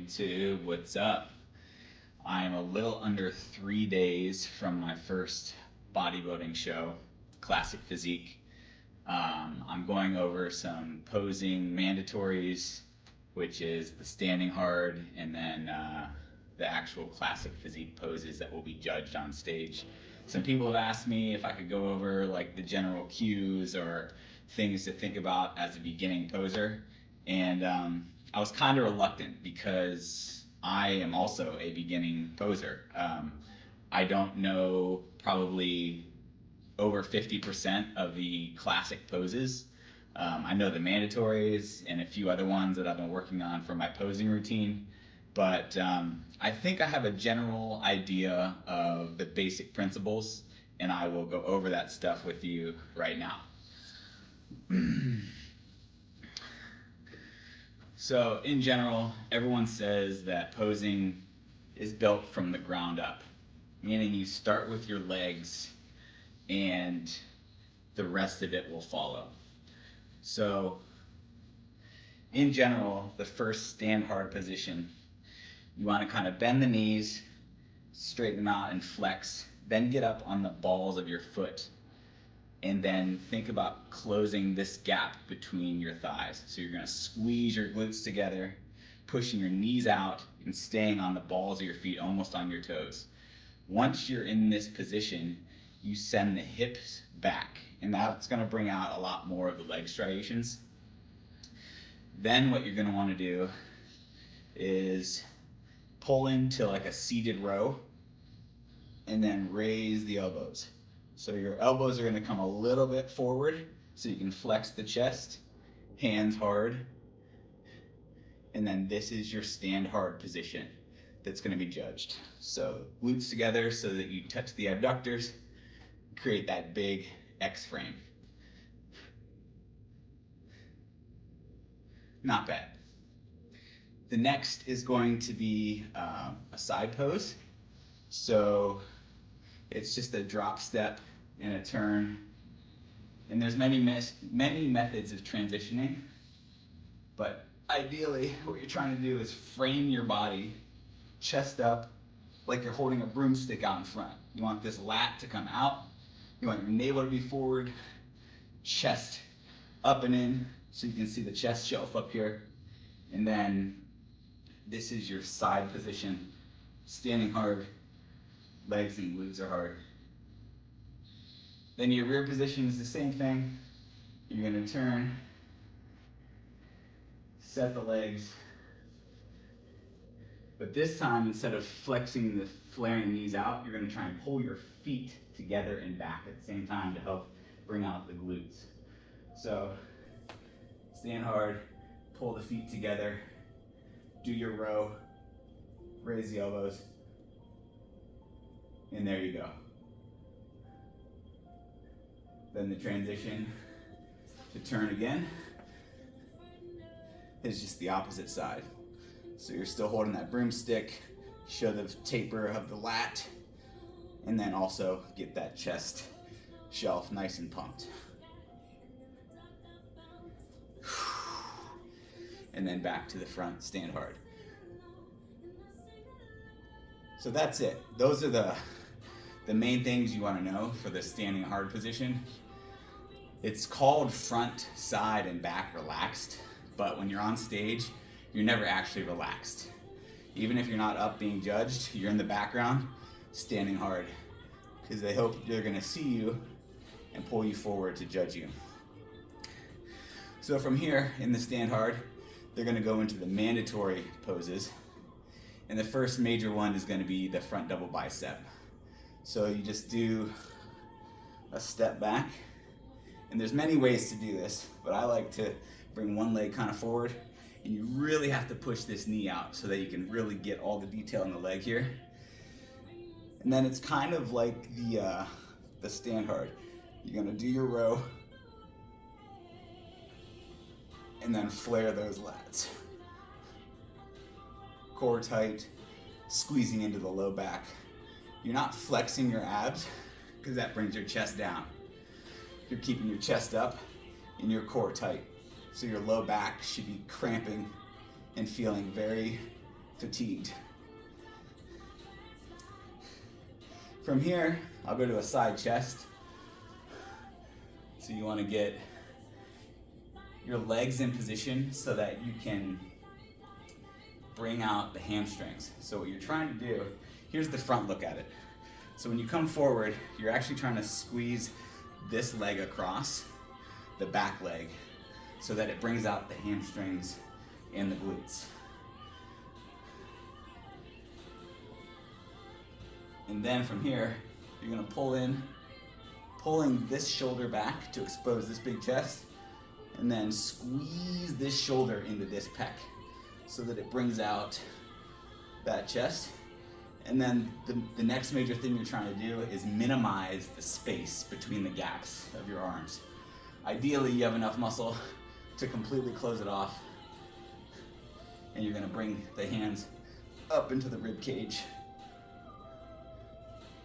YouTube, what's up? I'm a little under 3 days from my first bodybuilding show, Classic Physique. I'm going over some posing mandatories, which is the standing hard, and then the actual Classic Physique poses that will be judged on stage. Some people have asked me if I could go over like the general cues or things to think about as a beginning poser, and I was kind of reluctant because I am also a beginning poser. I don't know probably over 50% of the classic poses. I know the mandatories and a few other ones that I've been working on for my posing routine, but I think I have a general idea of the basic principles, and I will go over that stuff with you right now. So in general, everyone says that posing is built from the ground up, meaning you start with your legs and the rest of it will follow. So in general, the first stand hard position, you want to kind of bend the knees, straighten them out and flex, then get up on the balls of your foot, and then think about closing this gap between your thighs. So you're gonna squeeze your glutes together, pushing your knees out and staying on the balls of your feet, almost on your toes. Once you're in this position, you send the hips back, and that's gonna bring out a lot more of the leg striations. Then what you're gonna wanna do is pull into like a seated row and then raise the elbows. So your elbows are going to come a little bit forward so you can flex the chest, hands hard, and then this is your stand hard position that's going to be judged. So glutes together so that you touch the abductors, create that big X frame. Not bad. The next is going to be a side pose. So it's just a drop step and a turn. And there's many methods of transitioning, but ideally what you're trying to do is frame your body, chest up, like you're holding a broomstick out in front. You want this lat to come out, you want your navel to be forward, chest up and in, so you can see the chest shelf up here. And then this is your side position, standing hard, legs and glutes are hard. Then your rear position is the same thing. You're gonna turn, set the legs, but this time instead of flexing the flaring knees out, you're gonna try and pull your feet together and back at the same time to help bring out the glutes. So stand hard, pull the feet together, do your row, raise the elbows, and there you go. Then the transition to turn again is just the opposite side. So you're still holding that broomstick, show the taper of the lat, and then also get that chest shelf nice and pumped. And then back to the front, stand hard. So that's it. Those are the main things you want to know for the standing hard position. It's called front, side, and back relaxed, but when you're on stage, you're never actually relaxed. Even if you're not up being judged, you're in the background, standing hard, because they hope they're gonna see you and pull you forward to judge you. So from here, in the stand hard, they're gonna go into the mandatory poses, and the first major one is gonna be the front double bicep. So you just do a step back, and there's many ways to do this, but I like to bring one leg kind of forward, and you really have to push this knee out so that you can really get all the detail in the leg here. And then it's kind of like the stand hard. You're gonna do your row, and then flare those lats. Core tight, squeezing into the low back. You're not flexing your abs because that brings your chest down. You're keeping your chest up and your core tight. So your low back should be cramping and feeling very fatigued. From here, I'll go to a side chest. So you want to get your legs in position so that you can bring out the hamstrings. So what you're trying to do, here's the front look at it. So when you come forward, you're actually trying to squeeze this leg across the back leg so that it brings out the hamstrings and the glutes. And then from here, you're gonna pull in, pulling this shoulder back to expose this big chest, and then squeeze this shoulder into this pec so that it brings out that chest. And then the next major thing you're trying to do is minimize the space between the gaps of your arms. Ideally, you have enough muscle to completely close it off, and you're gonna bring the hands up into the rib cage,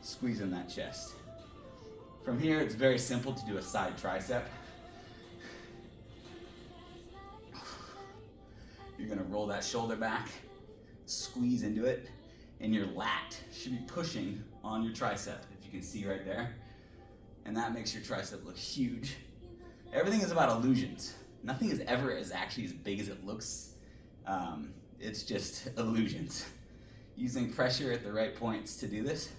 squeezing that chest. From here, it's very simple to do a side tricep. You're gonna roll that shoulder back, squeeze into it, and your lat should be pushing on your tricep, if you can see right there. And that makes your tricep look huge. Everything is about illusions. Nothing is ever actually as big as it looks. It's just illusions. Using pressure at the right points to do this.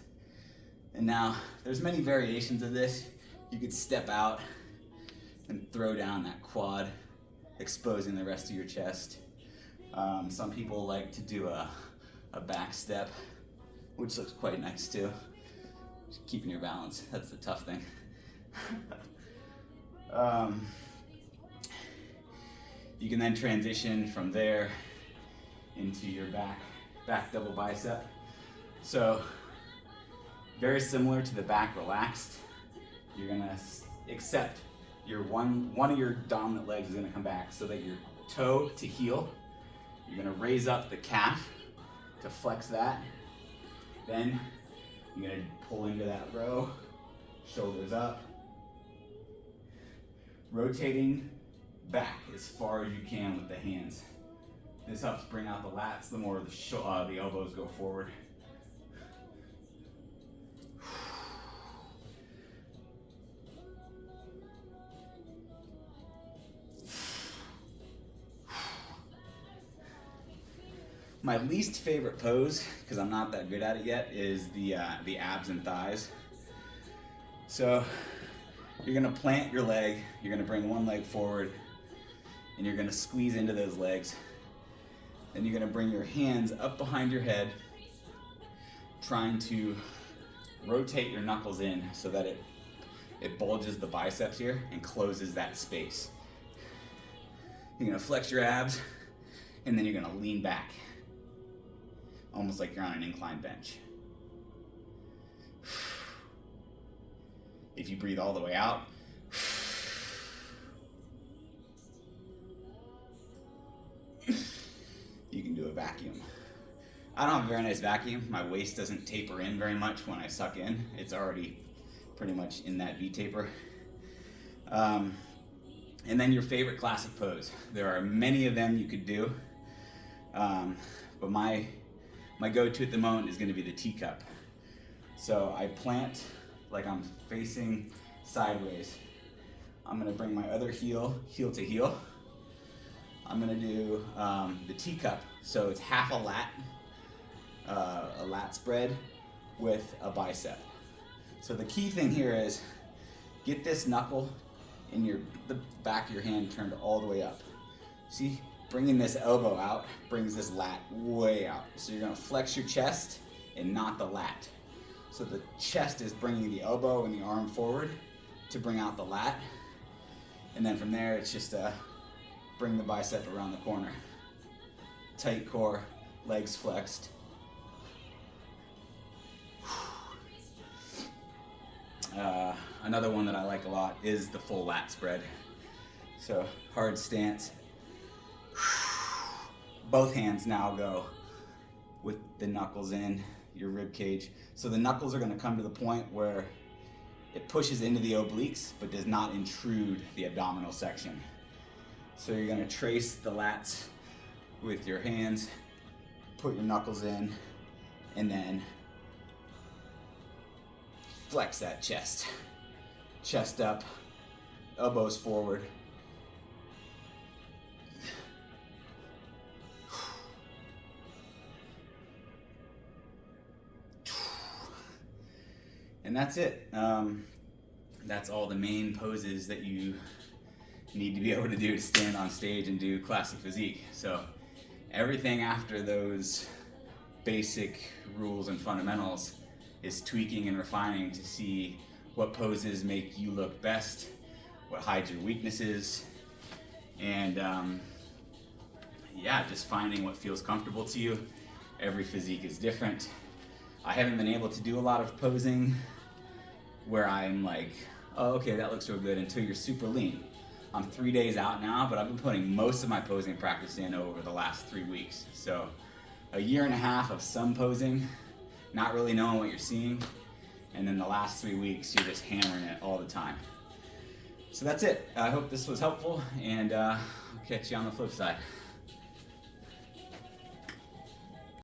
And now, there's many variations of this. You could step out and throw down that quad, exposing the rest of your chest. Some people like to do a back step, which looks quite nice too. Just keeping your balance, that's the tough thing. You can then transition from there into your back double bicep. So, very similar to the back relaxed. You're gonna accept your one of your dominant legs is gonna come back so that your toe to heel, you're gonna raise up the calf to flex that. Then you're gonna pull into that row, shoulders up, rotating back as far as you can with the hands. This helps bring out the lats the more the elbows go forward. My least favorite pose, because I'm not that good at it yet, is the abs and thighs. So you're gonna plant your leg, you're gonna bring one leg forward, and you're gonna squeeze into those legs. Then you're gonna bring your hands up behind your head, trying to rotate your knuckles in so that it bulges the biceps here and closes that space. You're gonna flex your abs, and then you're gonna lean back, almost like you're on an inclined bench. If you breathe all the way out, you can do a vacuum. I don't have a very nice vacuum. My waist doesn't taper in very much when I suck in. It's already pretty much in that V-taper. And then your favorite classic pose. There are many of them you could do, but my go-to at the moment is gonna be the teacup. So I plant like I'm facing sideways. I'm gonna bring my other heel to heel. I'm gonna do the teacup. So it's half a lat spread with a bicep. So the key thing here is get this knuckle in the back of your hand turned all the way up. See, bringing this elbow out brings this lat way out. So you're gonna flex your chest and not the lat. So the chest is bringing the elbow and the arm forward to bring out the lat. And then from there, it's just bring the bicep around the corner. Tight core, legs flexed. Another one that I like a lot is the full lat spread. So hard stance. Both hands now go with the knuckles in your rib cage. So the knuckles are gonna come to the point where it pushes into the obliques but does not intrude the abdominal section. So you're gonna trace the lats with your hands, put your knuckles in, and then flex that chest. Chest up, elbows forward. And that's it. That's all the main poses that you need to be able to do to stand on stage and do Classic Physique. So everything after those basic rules and fundamentals is tweaking and refining to see what poses make you look best, what hides your weaknesses, and yeah, just finding what feels comfortable to you. Every physique is different. I haven't been able to do a lot of posing where I'm like, oh, okay, that looks real good, until you're super lean. I'm 3 days out now, but I've been putting most of my posing practice in over the last 3 weeks. So a year and a half of some posing, not really knowing what you're seeing, and then the last 3 weeks, you're just hammering it all the time. So that's it. I hope this was helpful, and I'll catch you on the flip side.